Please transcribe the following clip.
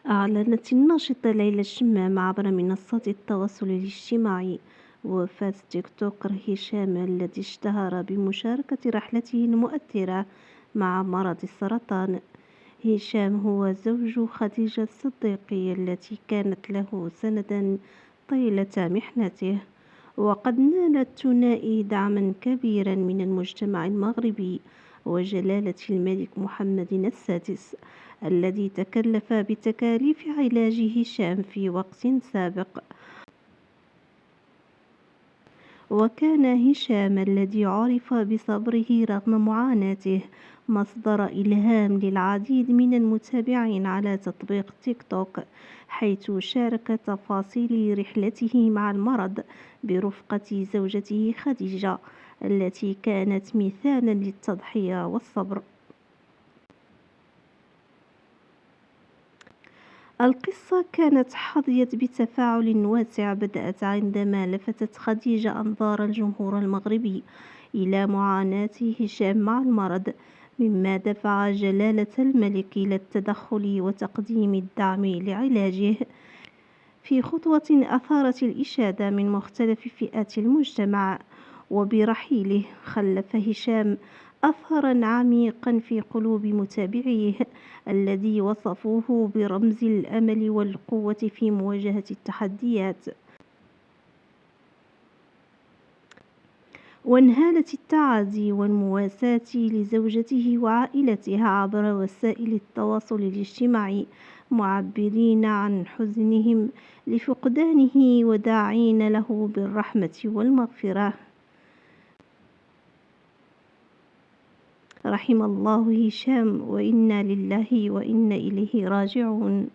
أعلنت الناشطة ليلى الشمام عبر منصات التواصل الاجتماعي وفاة تيك توكر هشام الذي اشتهر بمشاركة رحلته المؤثرة مع مرض السرطان. هشام هو زوج خديجة الصديقي التي كانت له سندا طيلة محنته، وقد نالت ثنائي دعما كبيرا من المجتمع المغربي وجلالة الملك محمد السادس، الذي تكلف بتكاليف علاج هشام في وقت سابق. وكان هشام الذي عُرف بصبره رغم معاناته مصدر إلهام للعديد من المتابعين على تطبيق تيك توك، حيث شارك تفاصيل رحلته مع المرض برفقة زوجته خديجة التي كانت مثالا للتضحية والصبر. القصة كانت حظيت بتفاعل واسع، بدأت عندما لفتت خديجة أنظار الجمهور المغربي إلى معاناة هشام مع المرض، مما دفع جلالة الملك إلى التدخل وتقديم الدعم لعلاجه، في خطوة أثارت الإشادة من مختلف فئات المجتمع. وبرحيله خلف هشام أثرا عميقا في قلوب متابعيه، الذي وصفوه برمز الأمل والقوة في مواجهة التحديات. وانهالت التعازي والمواساة لزوجته وعائلتها عبر وسائل التواصل الاجتماعي، معبرين عن حزنهم لفقدانه وداعين له بالرحمة والمغفرة. رحم الله هشام، وإنا لله وإنا إليه راجعون.